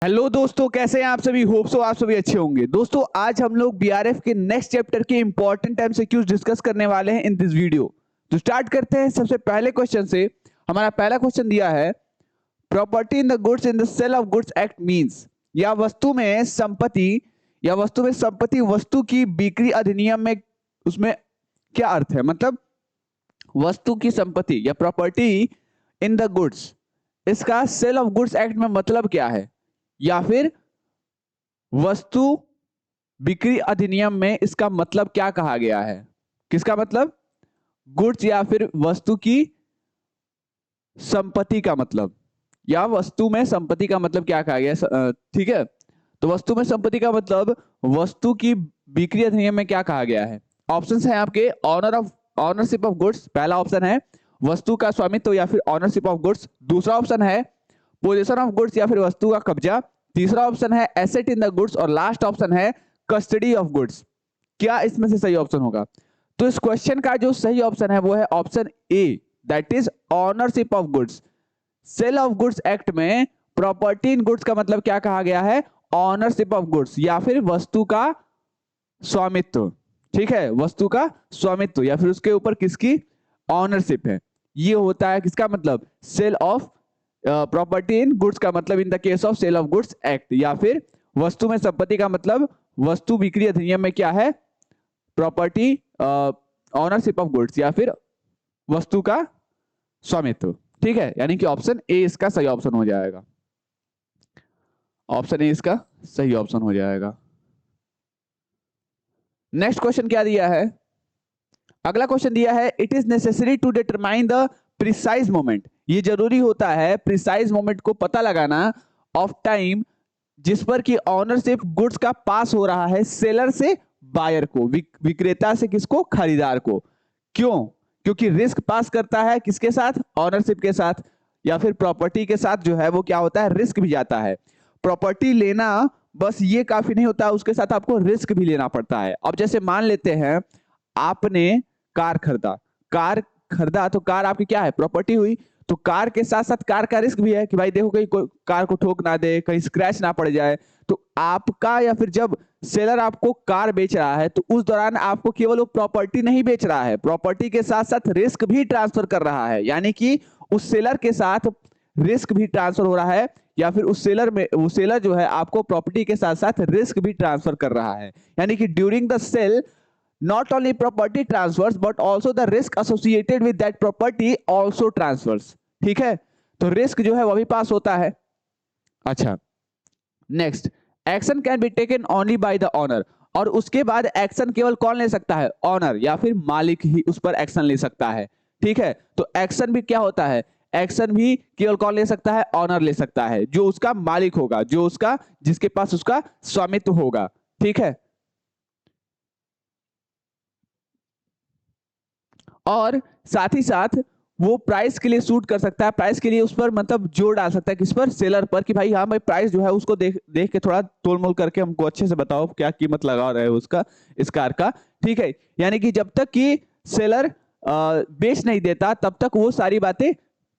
Hello दोस्तों, कैसे हैं आप सभी। होप सो आप सभी अच्छे होंगे। दोस्तों आज हम लोग बीआरएफ के नेक्स्ट चैप्टर के इंपॉर्टेंट एमसीक्यूज डिस्कस करने वाले हैं इन दिस वीडियो। तो स्टार्ट करते हैं सबसे पहले क्वेश्चन से। हमारा पहला क्वेश्चन दिया है, property in the goods in the sale of goods act means, या वस्तु में संपत्ति वस्तु की बिक्री अधिनियम में, उसमें क्या अर्थ है। मतलब वस्तु की संपत्ति या प्रॉपर्टी इन द गुड्स, इसका सेल ऑफ गुड्स एक्ट में मतलब क्या है, या फिर वस्तु बिक्री अधिनियम में इसका मतलब क्या कहा गया है। किसका मतलब, गुड्स या फिर वस्तु की संपत्ति का मतलब, या वस्तु में संपत्ति का मतलब क्या कहा गया है। ठीक है, तो वस्तु में संपत्ति का मतलब वस्तु की बिक्री अधिनियम में क्या कहा गया है। ऑप्शंस हैं आपके, ऑनरशिप ऑफ गुड्स, पहला ऑप्शन है वस्तु का स्वामित्व या फिर ऑनरशिप ऑफ गुड्स। दूसरा ऑप्शन है पोजीशन ऑफ गुड्स या फिर वस्तु का कब्जा। तीसरा ऑप्शन है एसेट इन द गुड्स और लास्ट ऑप्शन है कस्टडी ऑफ गुड्स। क्या इसमें से सही ऑप्शन होगा। तो इस क्वेश्चन का जो सही ऑप्शन है वो है option A, that is ownership of goods. Sale of goods act में प्रॉपर्टी इन गुड्स का मतलब क्या कहा गया है, ऑनरशिप ऑफ गुड्स या फिर वस्तु का स्वामित्व। ठीक है, वस्तु का स्वामित्व या फिर उसके ऊपर किसकी ऑनरशिप है, ये होता है किसका मतलब, sale of property in goods का मतलब in the case of sale of goods act. या फिर वस्तु में संपत्ति का मतलब वस्तु बिक्री अधिनियम में क्या है, प्रॉपर्टी ऑनरशिप ऑफ गुड्स या फिर वस्तु का स्वामित्व। ठीक है, यानी कि ऑप्शन ए इसका सही ऑप्शन हो जाएगा। ऑप्शन ए इसका सही ऑप्शन हो जाएगा। नेक्स्ट क्वेश्चन क्या दिया है, अगला क्वेश्चन दिया है, it is necessary to determine the precise moment. ये जरूरी होता है प्रिसाइज मोमेंट को पता लगाना ऑफ टाइम जिस पर कि ऑनरशिप गुड्स का पास हो रहा है सेलर से बायर को, विक्रेता से किसको, खरीदार को। क्यों, क्योंकि रिस्क पास करता है किसके साथ, ऑनरशिप के साथ, या फिर प्रॉपर्टी के साथ जो है वो क्या होता है, रिस्क भी जाता है। प्रॉपर्टी लेना बस ये काफी नहीं होता, उसके साथ आपको रिस्क भी लेना पड़ता है। अब जैसे मान लेते हैं आपने कार खरीदा, तो कार आपकी क्या है, प्रॉपर्टी हुई। तो कार के साथ साथ कार का रिस्क भी है कि भाई देखो कहीं कार को ठोक ना दे, कहीं स्क्रैच ना पड़ जाए। तो आपका, या फिर जब सेलर आपको कार बेच रहा है तो उस दौरान आपको केवल वो प्रॉपर्टी नहीं बेच रहा है, प्रॉपर्टी के साथ साथ रिस्क भी ट्रांसफर कर रहा है। यानी कि उस सेलर के साथ रिस्क भी ट्रांसफर हो रहा है, या फिर उस सेलर जो है आपको प्रॉपर्टी के साथ साथ रिस्क भी ट्रांसफर कर रहा है। यानी कि during the sale not only property transfers but also the risk associated with that property also transfers। ठीक है, तो रिस्क जो है वो भी पास होता है। अच्छा, next, action can be taken only by the owner. और उसके बाद एक्शन केवल कौन ले सकता है, ऑनर या फिर मालिक ही उस पर एक्शन ले सकता है। ठीक है, तो एक्शन भी क्या होता है, एक्शन भी केवल कौन ले सकता है, ऑनर ले सकता है, जो उसका मालिक होगा, जो उसका, जिसके पास उसका स्वामित्व होगा। ठीक है, और साथ ही साथ वो प्राइस के लिए सूट कर सकता है, प्राइस के लिए उस पर मतलब जोर डाल सकता है, किस पर, सेलर पर, कि भाई हाँ भाई प्राइस जो है उसको देख देख के थोड़ा तोल मोल करके हमको अच्छे से बताओ क्या कीमत लगा रहे हो उसका, इस कार का। ठीक है, यानी कि जब तक कि सेलर बेच नहीं देता तब तक वो सारी बातें,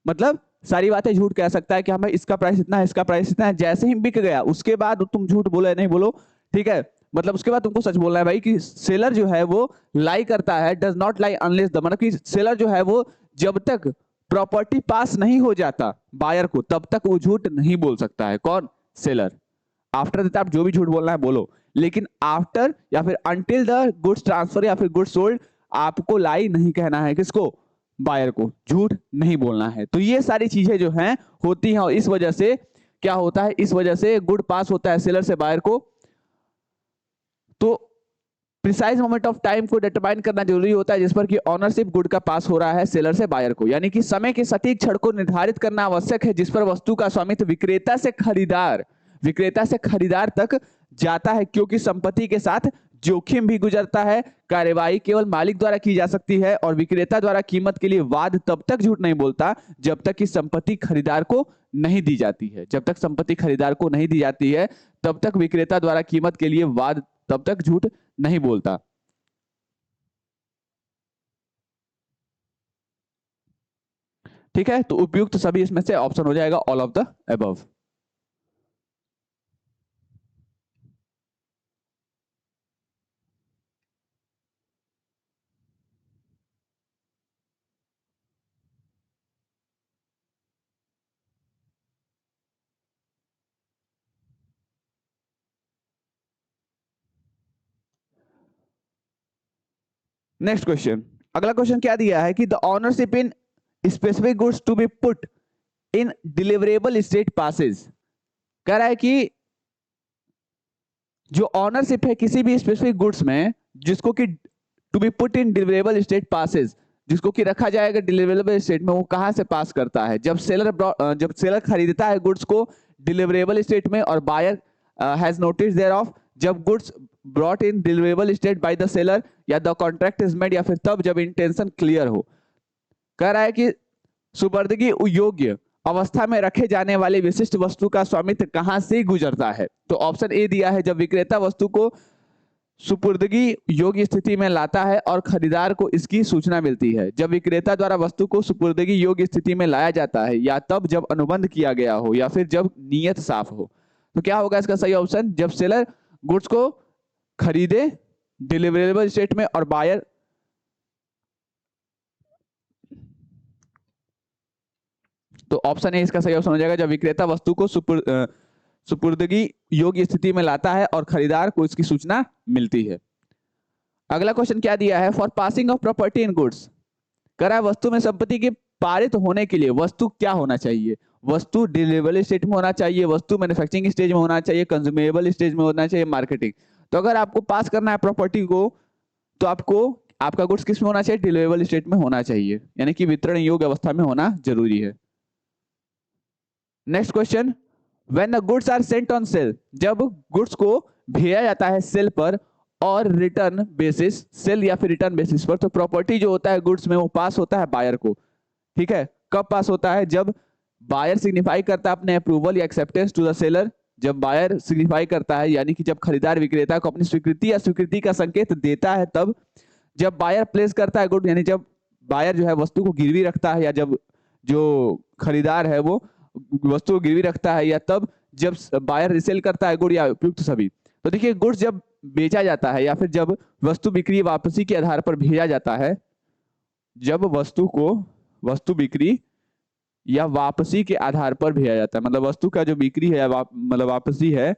मतलब सारी बातें झूठ कह सकता है कि हाँ भाई इसका प्राइस इतना है, इसका प्राइस इतना है। जैसे ही बिक गया उसके बाद तुम झूठ बोलो या नहीं बोलो, ठीक है, मतलब उसके बाद तुमको सच बोलना है भाई कि सेलर जो है वो लाई करता है, does not lie unless the, मतलब कि सेलर जो है वो जब तक प्रॉपर्टी पास नहीं हो जाता बायर को तब तक वो झूठ नहीं बोल सकता है। कौन, सेलर। आफ्टर दैट आप जो भी झूठ बोलना है बोलो, लेकिन आफ्टर या फिर अंटिल द गुड्स ट्रांसफर या फिर गुड्स सोल्ड आपको लाई नहीं कहना है, किसको, बायर को, झूठ नहीं बोलना है। तो ये सारी चीजें जो हैं होती हैं, और इस वजह से क्या होता है, इस वजह से गुड पास होता है सेलर से बायर को। तो प्रिसाइज मोमेंट ऑफ टाइम को डिटरमाइन करना जरूरी होता है जिस पर कि ऑनरशिप गुड का पास हो रहा है सेलर से बायर को। यानी कि समय के सटीक क्षण को निर्धारित करना आवश्यक है जिस पर वस्तु का स्वामित्व विक्रेता से खरीदार तक जाता है, क्योंकि संपत्ति के साथ जोखिम भी गुजरता है। कार्यवाही केवल मालिक द्वारा की जा सकती है और विक्रेता द्वारा कीमत के लिए वाद तब तक झूठ नहीं बोलता जब तक कि संपत्ति खरीदार को नहीं दी जाती है। जब तक संपत्ति खरीदार को नहीं दी जाती है तब तक विक्रेता द्वारा कीमत के लिए वाद तब तक झूठ नहीं बोलता। ठीक है, तो उपयुक्त सभी इसमें से ऑप्शन हो जाएगा all of the above. Next question, अगला क्वेश्चन क्या दिया है कि the ownership in specific goods to be put in deliverable state passes. कह रहा है कि जो ऑनरशिप है किसी भी स्पेसिफिक गुड्स में, जिसको कि to be put in deliverable state passes, जिसको कि रखा जाएगा डिलीवरेबल स्टेट में, वो कहां से पास करता है? जब सेलर खरीदता है गुड्स को डिलीवरेबल स्टेट में और buyer has notice thereof, जब goods brought in deliverable state by the seller या द कॉन्ट्रैक्ट इज मेड, या फिर तब जब इंटेंशन क्लियर हो। कह रहा है कि सुपर्दगी योग्य अवस्था में रखे जाने वाले विशिष्ट वस्तु का स्वामित्व कहां से गुजरता है? तो ऑप्शन ए दिया है, जब विक्रेता वस्तु को सुपुर्दगी योग्य स्थिति में लाता है और खरीदार को इसकी सूचना मिलती है। जब विक्रेता द्वारा वस्तु को सुपुर्दगी योग्य स्थिति में लाया जाता है, या तब जब अनुबंध किया गया हो, या फिर जब नीयत साफ हो। तो क्या होगा इसका सही ऑप्शन? जब सेलर गुड्स को खरीदे डिलीवरेबल स्टेट में और बायर तो ऑप्शन ए इसका सही ऑप्शन हो जाएगा, जब विक्रेता वस्तु को सुपुर्दगी योग्य स्थिति में लाता है और खरीदार को इसकी सूचना मिलती है। अगला क्वेश्चन क्या दिया है? For passing of property in goods, कह रहा है वस्तु में संपत्ति के पारित होने के लिए वस्तु क्या होना चाहिए? वस्तु डिलीवरेबल स्टेट में होना चाहिए, वस्तु मैन्युफैक्चरिंग स्टेज में होना चाहिए, कंज्यूमेबल स्टेज में होना चाहिए, मार्केटिंग। तो अगर आपको पास करना है प्रॉपर्टी को, तो आपको आपका गुड्स किस में होना चाहिए? डिलीवरेबल स्टेट में होना चाहिए, यानी कि वितरण योग्य अवस्था में होना जरूरी है। Next question, when the goods are sent on sale, जब गुड्स को भेजा जाता है सेल पर और रिटर्न बेसिस, सेल या फिर रिटर्न बेसिस पर, तो प्रॉपर्टी जो होता है गुड्स में वो पास होता है बायर को। ठीक है, कब पास होता है? जब बायर सिग्निफाई करता है अपने अप्रूवल या एक्सेप्टेंस टू द सेलर। जब बायर सिग्निफाई करता है, यानी कि जब खरीदार विक्रेता को अपनी स्वीकृति या स्वीकृति का संकेत देता है, तब जब बायर प्लेस करता है गुड, यानी जब बायर जो है वस्तु को गिरवी रखता है, या जब जो खरीदार है वो वस्तु को गिरवी रखता है, या तब जब बायर रिसेल करता है गुड, या उपयुक्त सभी। तो देखिए, गुड्स जब बेचा जाता है या फिर जब वस्तु बिक्री वापसी के आधार पर भेजा जाता है, जब वस्तु को वस्तु बिक्री या वापसी के आधार पर भेजा जाता है, मतलब वस्तु का जो बिक्री है मतलब वापसी है,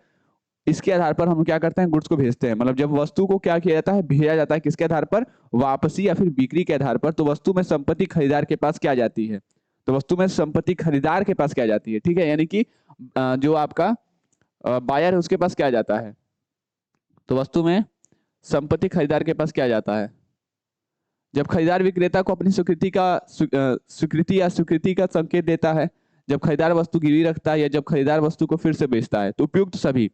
इसके आधार पर हम क्या करते हैं? गुड्स को भेजते हैं। मतलब जब वस्तु को क्या किया जाता है? भेजा जाता है। किसके आधार पर? वापसी या फिर बिक्री के आधार पर। तो वस्तु में संपत्ति खरीदार के पास क्या जाती है? तो वस्तु में संपत्ति खरीदार के पास क्या जाती है? ठीक है, यानी कि जो आपका बायर है उसके पास क्या जाता है? तो वस्तु में संपत्ति खरीदार के पास क्या जाता है? जब खरीदार विक्रेता को अपनी स्वीकृति या स्वीकृति का संकेत देता है, जब खरीदार वस्तु गिरवी रखता है, या जब खरीदार वस्तु को फिर से बेचता है, तो उपयुक्त सभी।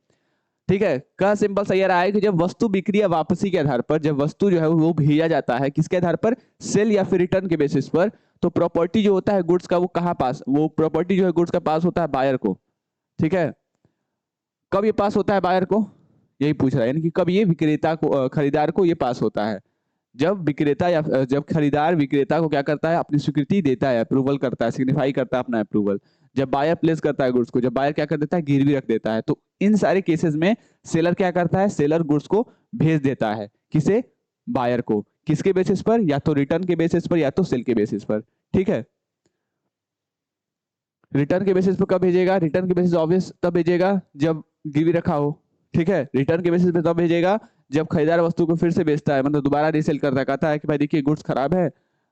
ठीक है, का सिंपल सही आ रहा है कि जब वस्तु बिक्री या वापसी के आधार पर, जब वस्तु जो है वो भेजा जाता है, किसके आधार पर? सेल या फिर रिटर्न के बेसिस पर। तो प्रॉपर्टी जो होता है गुड्स का, वो कहाँ पास, वो प्रॉपर्टी जो है गुड्स का पास होता है बायर को। ठीक है, कब ये पास होता है बायर को? यही पूछ रहा है, यानी कि कब ये विक्रेता को खरीदार को ये पास होता है? जब विक्रेता या जब खरीदार विक्रेता को क्या करता है? अपनी स्वीकृति देता है, अप्रूवल करता है, सिग्निफाई करता है अपना अप्रूवल। जब बायर प्लेस करता है गुड्स को, जब बायर क्या कर देता है? गिरवी रख देता है। तो इन सारे केसेस में सेलर क्या करता है? सेलर गुड्स को भेज देता है। किसे? बायर को। किसके बेसिस पर? या तो रिटर्न के बेसिस पर, या तो सेल के बेसिस पर। ठीक है, रिटर्न के बेसिस पर कब भेजेगा? रिटर्न के बेसिस ऑब्वियस तब भेजेगा जब गिरवी रखा हो। ठीक है, रिटर्न के बेसिस पे तब भेजेगा जब खरीदार वस्तु को फिर से बेचता है, मतलब दोबारा रीसेल करता है, कहता है कि भाई देखिए गुड्स खराब है,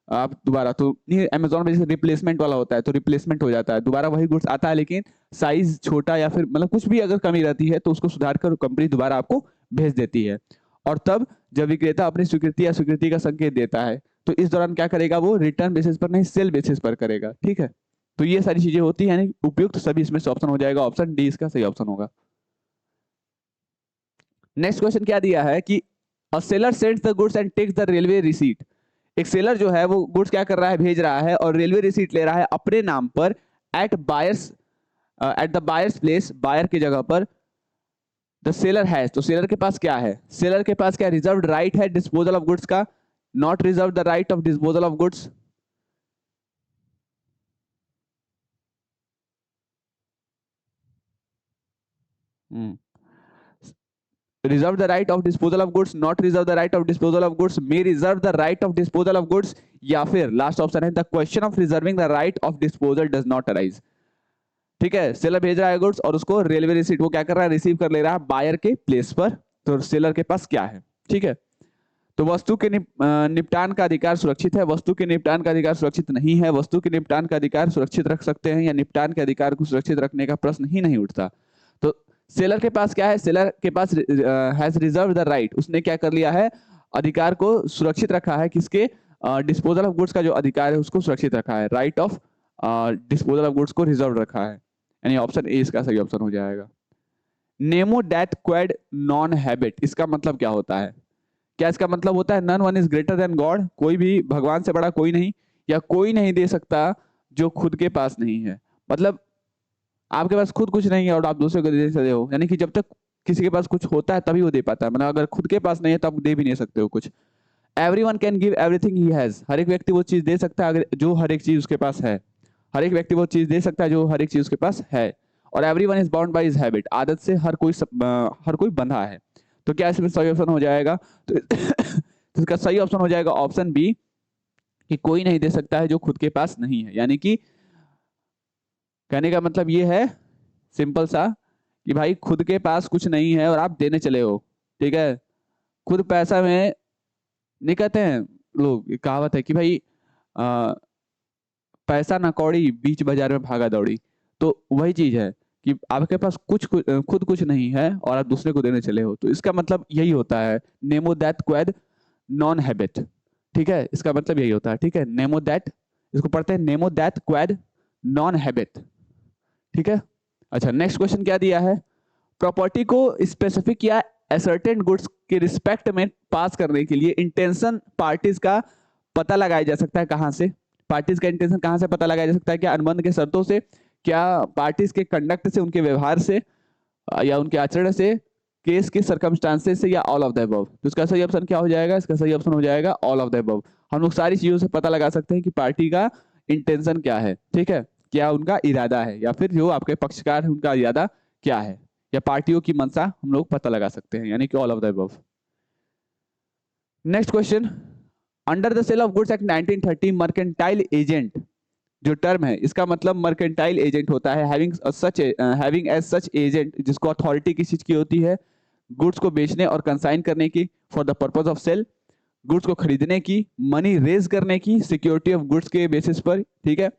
आप दोबारा, तो नहीं, अमेजोन में जैसे रिप्लेसमेंट वाला होता है, तो रिप्लेसमेंट हो जाता है, दोबारा वही गुड्स आता है, लेकिन साइज छोटा या फिर मतलब कुछ भी अगर कमी रहती है तो उसको सुधार कर कंपनी दोबारा आपको भेज देती है। और तब जब विक्रेता अपनी स्वीकृति या स्वीकृति का संकेत देता है, तो इस दौरान क्या करेगा? वो रिटर्न बेसिस पर नहीं, सेल बेसिस पर करेगा। ठीक है, तो ये सारी चीजें होती है, यानी उपयुक्त सभी इसमें से ऑप्शन हो जाएगा, ऑप्शन डी इसका सही ऑप्शन होगा। नेक्स्ट क्वेश्चन क्या दिया है कि a seller sends the goods and takes the railway receipt. एक सेलर जो है वो गुड्स क्या कर रहा है? भेज रहा है, और रेलवे रिसीट ले रहा है अपने नाम पर at the buyer's place, buyer की जगह पर। द सेलर हैज, तो सेलर के पास क्या है? सेलर के पास क्या रिजर्व्ड राइट है डिस्पोजल ऑफ गुड्स का? Not reserve the right of disposal of goods. reserve the right of disposal of goods, not reserve the right of disposal of goods, may reserve the right of disposal of goods, या फिर last option है the question of reserving the right of disposal does not arise। ठीक है, seller भेज रहा है goods और उसको रेलवे रिसीट वो क्या कर रहा है? रिसीव कर ले रहा है बायर के प्लेस पर। तो सेलर के पास क्या है? ठीक है, तो वस्तु के निपटान का अधिकार सुरक्षित है, वस्तु के निपटान का अधिकार सुरक्षित नहीं है, वस्तु के निपटान का अधिकार सुरक्षित रख सकते हैं या निपटान के अधिकार को सुरक्षित रखने का प्रश्न ही नहीं उठता। तो सेलर के पास क्या है, सेलर के पास हैज रिजर्व द राइट, उसने क्या कर लिया है, अधिकार को सुरक्षित रखा है, किसके, डिस्पोजल ऑफ गुड्स का जो अधिकार है उसको सुरक्षित रखा है, right of disposal of goods को रिजर्व रखा है, यानी ऑप्शन ए इसका सही ऑप्शन हो जाएगा। Nemo that Quad non habit, इसका मतलब क्या होता है, क्या इसका मतलब होता है none one is greater than God, कोई भी भगवान से बड़ा कोई नहीं, या कोई नहीं दे सकता जो खुद के पास नहीं है, मतलब आपके पास खुद कुछ नहीं है और आप दूसरे को दे सकते हो, यानी कि जब तक किसी के पास कुछ होता है तभी वो दे पाता है, मतलब अगर खुद के पास नहीं है तो आप दे भी नहीं सकते हो कुछ। Everyone can give everything he has, हर एक व्यक्ति वो चीज दे सकता है अगर जो हर एक चीज उसके पास है, हर एक व्यक्ति वो चीज दे सकता है जो हर एक चीज उसके पास है। और everyone is bound by his habit, आदत से हर कोई बंधा है। तो क्या इसमें सही ऑप्शन हो जाएगा, तो इसका सही ऑप्शन हो जाएगा ऑप्शन बी, कि कोई नहीं दे सकता है जो खुद के पास नहीं है, यानी कि कहने का मतलब ये है सिंपल सा कि भाई खुद के पास कुछ नहीं है और आप देने चले हो, ठीक है, खुद पैसा में नहीं कहते हैं लोग, कहावत है कि भाई पैसा ना कौड़ी बीच बाजार में भागा दौड़ी, तो वही चीज है कि आपके पास खुद कुछ नहीं है और आप दूसरे को देने चले हो, तो इसका मतलब यही होता है Nemo that Quad non habit, ठीक है, इसका मतलब यही होता है, ठीक है, नेमो दैट, इसको पढ़ते हैं Nemo that Quad non habit, ठीक है। अच्छा नेक्स्ट क्वेश्चन क्या दिया है, प्रॉपर्टी को स्पेसिफिक या असर्टेन गुड्स के रिस्पेक्ट में पास करने के लिए इंटेंशन पार्टीज का पता लगाया जा सकता है, कहां से, पार्टीज का इंटेंशन कहां से पता लगाया जा सकता है, क्या अनुबंध के शर्तों से, क्या पार्टीज के कंडक्ट से, उनके व्यवहार से, या उनके आचरण से, केस के सर्कमस्टांसेस से, या ऑल ऑफ द अबव। तो इसका सही ऑप्शन क्या हो जाएगा, इसका सही ऑप्शन हो जाएगा ऑल ऑफ द अबव। हम लोग सारी चीजों से पता लगा सकते हैं कि पार्टी का इंटेंशन क्या है, ठीक है, क्या उनका इरादा है, या फिर जो आपके पक्षकार है उनका इरादा क्या है, या पार्टियों की मंशा हम लोग पता लगा सकते हैं, यानी कि all of the above. Next question, under the sale of goods act 1930 mercantile agent जो टर्म है, इसका मतलब मर्केंटाइल एजेंट होता है हैविंग एज सच एजेंट, जिसको अथॉरिटी किस चीज की होती है, गुड्स को बेचने और कंसाइन करने की, for the purpose of sale, goods को खरीदने की, मनी रेज करने की, सिक्योरिटी ऑफ गुड्स के बेसिस पर, ठीक है,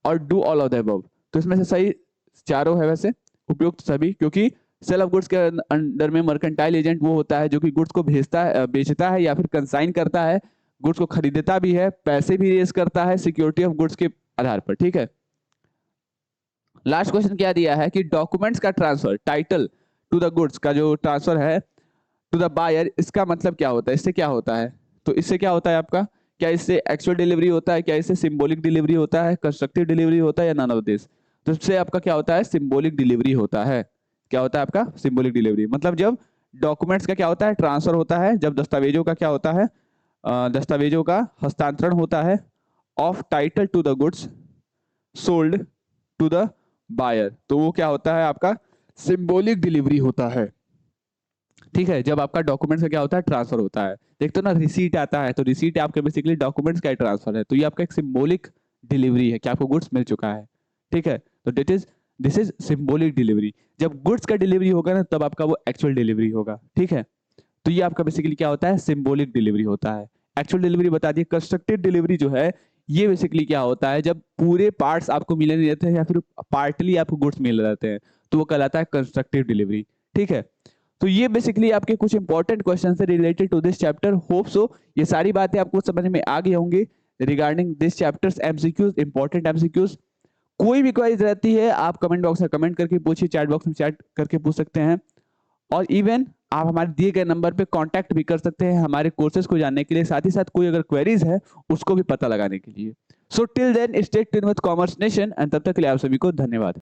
और do all of the above. तो इसमें से सही चारों है वैसे, उपयुक्त सभी, क्योंकि सेल ऑफ गुड्स के अंडर में मर्केंटाइल एजेंट वो होता है जो कि गुड्स को बेचता है या फिर कंसाइन करता है, गुड्स को खरीदता भी है, पैसे भी रेज करता है सिक्योरिटी ऑफ गुड्स के आधार पर, ठीक है। लास्ट क्वेश्चन क्या दिया है कि डॉक्यूमेंट्स का transfer, title to the goods का जो ट्रांसफर है टू द बायर, इसका मतलब क्या होता है, इससे क्या होता है, तो इससे क्या होता है आपका, क्या इससे एक्चुअल डिलीवरी होता है, क्या इससे सिंबॉलिक डिलीवरी होता है, कंस्ट्रक्टिव डिलीवरी होता है, या नन ऑफ दिस। तो इससे आपका क्या होता है, सिंबॉलिक डिलीवरी होता है। क्या होता है आपका, सिंबॉलिक डिलीवरी, मतलब जब डॉक्यूमेंट्स का क्या होता है, ट्रांसफर होता है, जब दस्तावेजों का क्या होता है, दस्तावेजों का हस्तांतरण होता है, of title to the goods sold to the buyer, तो वो क्या होता है आपका, सिंबॉलिक डिलीवरी होता है, ठीक है। जब आपका डॉक्यूमेंट्स का क्या होता है, ट्रांसफर होता है, देखते हो ना रिसीट आता है, तो रिसीट आपके बेसिकली डॉक्यूमेंट्स का ट्रांसफर है, तो ये आपका एक सिंबॉलिक डिलीवरी है कि आपको गुड्स मिल चुका है, ठीक है, तो दिस इज सिंबॉलिक डिलीवरी। जब गुड्स का डिलीवरी होगा ना तब आपका वो एक्चुअल डिलीवरी होगा, ठीक है, तो ये आपका बेसिकली क्या होता है, सिंबॉलिक डिलीवरी होता है। एक्चुअल डिलीवरी बता दिए। कंस्ट्रक्टिव डिलीवरी जो है ये बेसिकली क्या होता है, जब पूरे पार्ट्स आपको मिले नहीं रहते हैं या फिर पार्टली आपको गुड्स मिल जाते हैं, तो वो कहलाता है कंस्ट्रक्टिव डिलीवरी, ठीक है। तो ये बेसिकली आपके कुछ इंपॉर्टेंट क्वेश्चन है related to this chapter. Hope so ये सारी बातें आपको समझ में आ गई होंगी regarding this chapters MCQs, important MCQs. कोई भी क्वेरीज रहती है आप कमेंट बॉक्स में कमेंट करके पूछिए, चैट बॉक्स में चैट करके पूछ सकते हैं, और इवन आप हमारे दिए गए नंबर पे कांटेक्ट भी कर सकते हैं हमारे कोर्सेज को जानने के लिए, साथ ही साथ कोई अगर क्वेरीज है उसको भी पता लगाने के लिए। So till then stay tuned with Commerce Nation, and तब तक के लिए आप सभी को धन्यवाद।